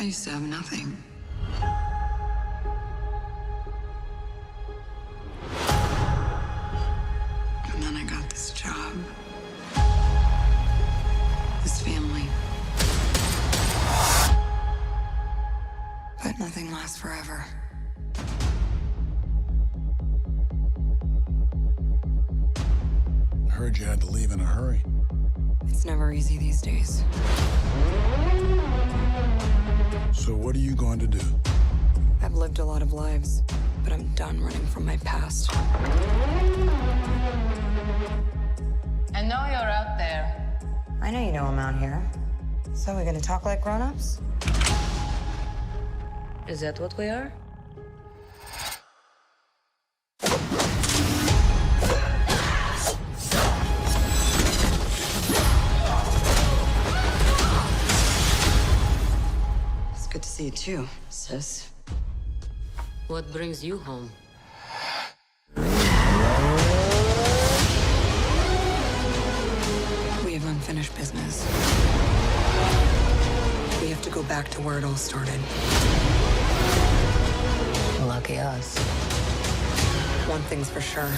I used to have nothing. And then I got this job. This family. But nothing lasts forever. I heard you had to leave in a hurry. It's never easy these days. So what are you going to do? I've lived a lot of lives, but I'm done running from my past. I know you're out there. I know you know I'm out here. So we're gonna talk like grown-ups? Is that what we are? It's good to see you too, sis. What brings you home? We have unfinished business. We have to go back to where it all started. Lucky us. One thing's for sure.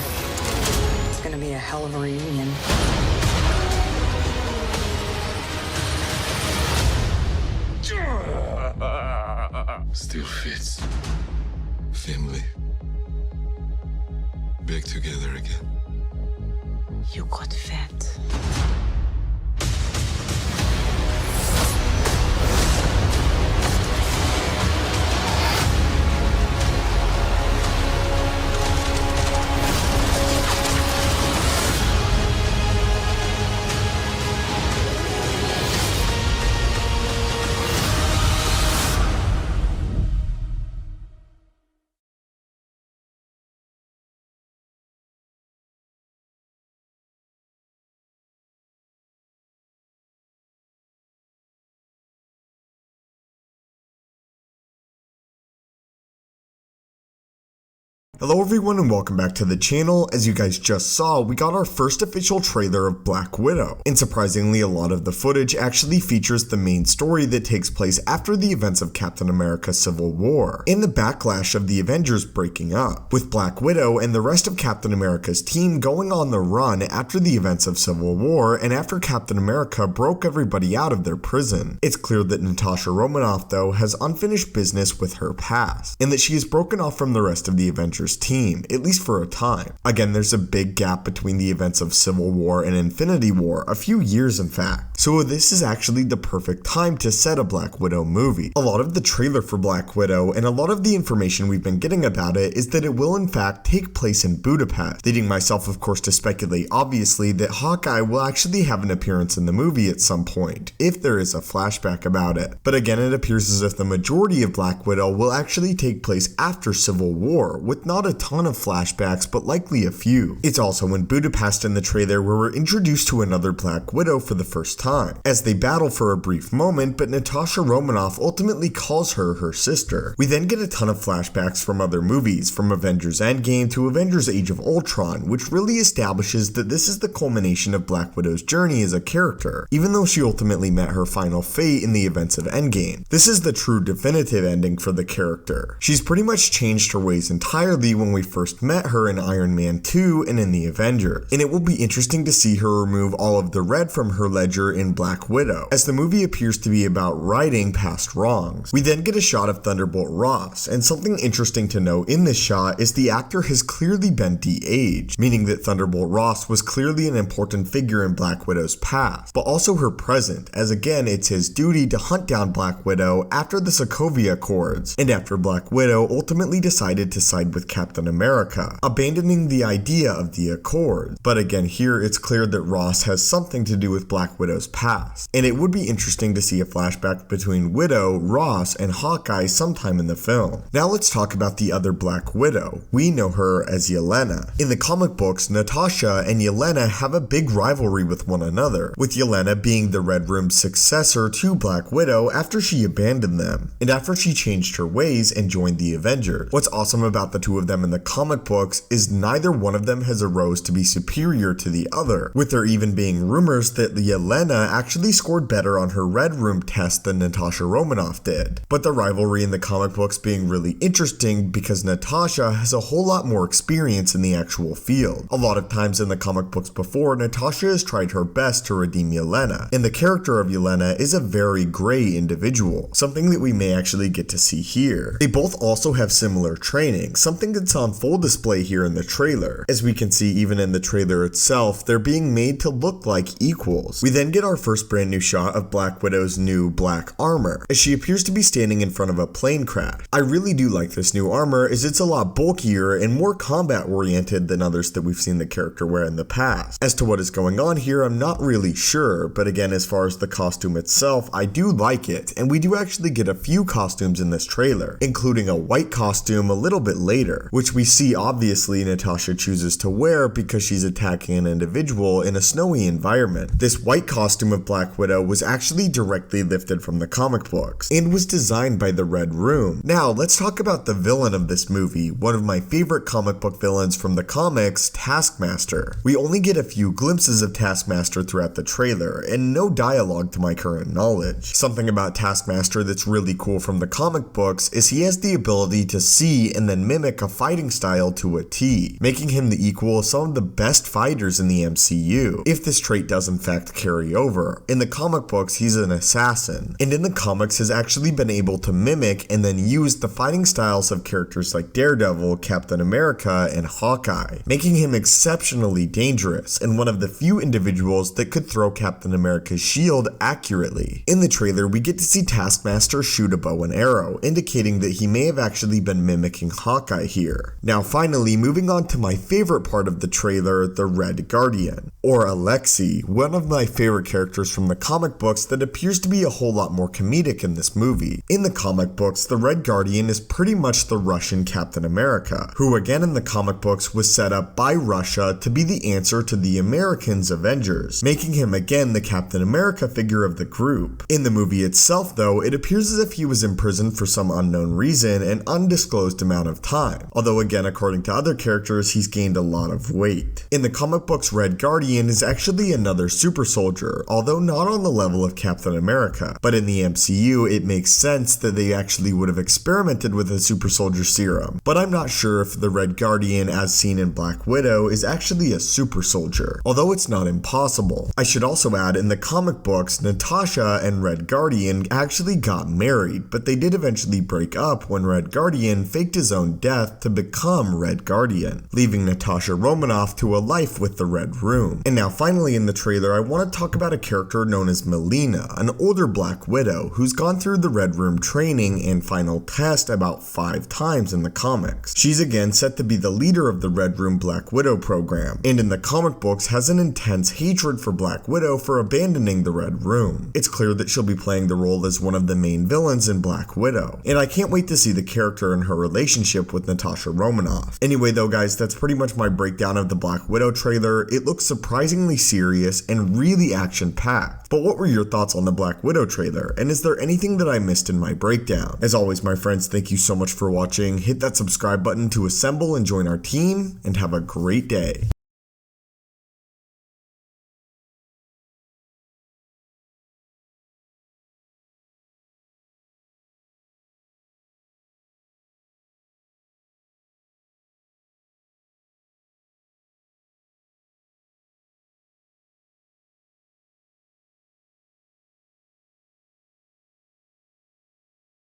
It's gonna be a hell of a reunion. Still fits. Family. Back together again. You got fat. Hello everyone and welcome back to the channel. As you guys just saw, we got our first official trailer of Black Widow. And surprisingly, a lot of the footage actually features the main story that takes place after the events of Captain America Civil War, and the backlash of the Avengers breaking up, with Black Widow and the rest of Captain America's team going on the run after the events of Civil War and after Captain America broke everybody out of their prison. It's clear that Natasha Romanoff, though, has unfinished business with her past, and that she is broken off from the rest of the Avengers team, at least for a time. Again, there's a big gap between the events of Civil War and Infinity War, a few years in fact. So this is actually the perfect time to set a Black Widow movie. A lot of the trailer for Black Widow and a lot of the information we've been getting about it is that it will in fact take place in Budapest, leading myself of course to speculate obviously that Hawkeye will actually have an appearance in the movie at some point, if there is a flashback about it. But again, it appears as if the majority of Black Widow will actually take place after Civil War, with not a ton of flashbacks, but likely a few. It's also in Budapest in the trailer where we're introduced to another Black Widow for the first time, as they battle for a brief moment, but Natasha Romanoff ultimately calls her her sister. We then get a ton of flashbacks from other movies, from Avengers Endgame to Avengers Age of Ultron, which really establishes that this is the culmination of Black Widow's journey as a character, even though she ultimately met her final fate in the events of Endgame. This is the true definitive ending for the character. She's pretty much changed her ways entirely when we first met her in Iron Man 2 and in the Avengers, and it will be interesting to see her remove all of the red from her ledger in Black Widow, as the movie appears to be about righting past wrongs. We then get a shot of Thunderbolt Ross, and something interesting to note in this shot is the actor has clearly been de-aged, meaning that Thunderbolt Ross was clearly an important figure in Black Widow's past, but also her present, as again it's his duty to hunt down Black Widow after the Sokovia Accords, and after Black Widow ultimately decided to side with Captain America, abandoning the idea of the Accords. But again, here it's clear that Ross has something to do with Black Widow's past, and it would be interesting to see a flashback between Widow, Ross, and Hawkeye sometime in the film. Now let's talk about the other Black Widow. We know her as Yelena. In the comic books, Natasha and Yelena have a big rivalry with one another, with Yelena being the Red Room's successor to Black Widow after she abandoned them, and after she changed her ways and joined the Avengers. What's awesome about the two of them in the comic books is neither one of them has arose to be superior to the other, with there even being rumors that Yelena actually scored better on her Red Room test than Natasha Romanoff did. But the rivalry in the comic books being really interesting because Natasha has a whole lot more experience in the actual field. A lot of times in the comic books before, Natasha has tried her best to redeem Yelena, and the character of Yelena is a very gray individual, something that we may actually get to see here. They both also have similar training, something that's on full display here in the trailer. As we can see even in the trailer itself, they're being made to look like equals. We then get our first brand new shot of Black Widow's new black armor, as she appears to be standing in front of a plane crash. I really do like this new armor, as it's a lot bulkier and more combat oriented than others that we've seen the character wear in the past. As to what is going on here, I'm not really sure, but again, as far as the costume itself, I do like it, and we do actually get a few costumes in this trailer, including a white costume a little bit later, which we see obviously Natasha chooses to wear because she's attacking an individual in a snowy environment. This white costume of Black Widow was actually directly lifted from the comic books, and was designed by the Red Room. Now, let's talk about the villain of this movie, one of my favorite comic book villains from the comics, Taskmaster. We only get a few glimpses of Taskmaster throughout the trailer, and no dialogue to my current knowledge. Something about Taskmaster that's really cool from the comic books is he has the ability to see and then mimic a fighting style to a T, making him the equal of some of the best fighters in the MCU, if this trait does in fact carry over. In the comic books, he's an assassin, and in the comics has actually been able to mimic and then use the fighting styles of characters like Daredevil, Captain America, and Hawkeye, making him exceptionally dangerous and one of the few individuals that could throw Captain America's shield accurately. In the trailer, we get to see Taskmaster shoot a bow and arrow, indicating that he may have actually been mimicking Hawkeye here. Now finally, moving on to my favorite part of the trailer, the Red Guardian, or Alexei, one of my favorite characters from the comic books that appears to be a whole lot more comedic in this movie. In the comic books, the Red Guardian is pretty much the Russian Captain America, who again in the comic books was set up by Russia to be the answer to the Americans' Avengers, making him again the Captain America figure of the group. In the movie itself though, it appears as if he was imprisoned for some unknown reason and undisclosed amount of time, although again according to other characters he's gained a lot of weight. In the comic books, Red Guardian is actually another super soldier, although not on the level of Captain America, but in the MCU it makes sense that they actually would have experimented with a super soldier serum, but I'm not sure if the Red Guardian as seen in Black Widow is actually a super soldier, although it's not impossible. I should also add, in the comic books, Natasha and Red Guardian actually got married, but they did eventually break up when Red Guardian faked his own death to become Red Guardian, leaving Natasha Romanoff to a life with the Red Room. And now finally in the trailer, I want to talk about a character known as Melina, an older Black Widow who's gone through the Red Room training and final test about 5 times in the comics. She's again set to be the leader of the Red Room Black Widow program, and in the comic books has an intense hatred for Black Widow for abandoning the Red Room. It's clear that she'll be playing the role as one of the main villains in Black Widow, and I can't wait to see the character and her relationship with Natasha Romanoff. Anyway though guys, that's pretty much my breakdown of the Black Widow trailer. It looks surprisingly serious and really action-packed. But what were your thoughts on the Black Widow trailer, and is there anything that I missed in my breakdown? As always my friends, thank you so much for watching. Hit that subscribe button to assemble and join our team, and have a great day.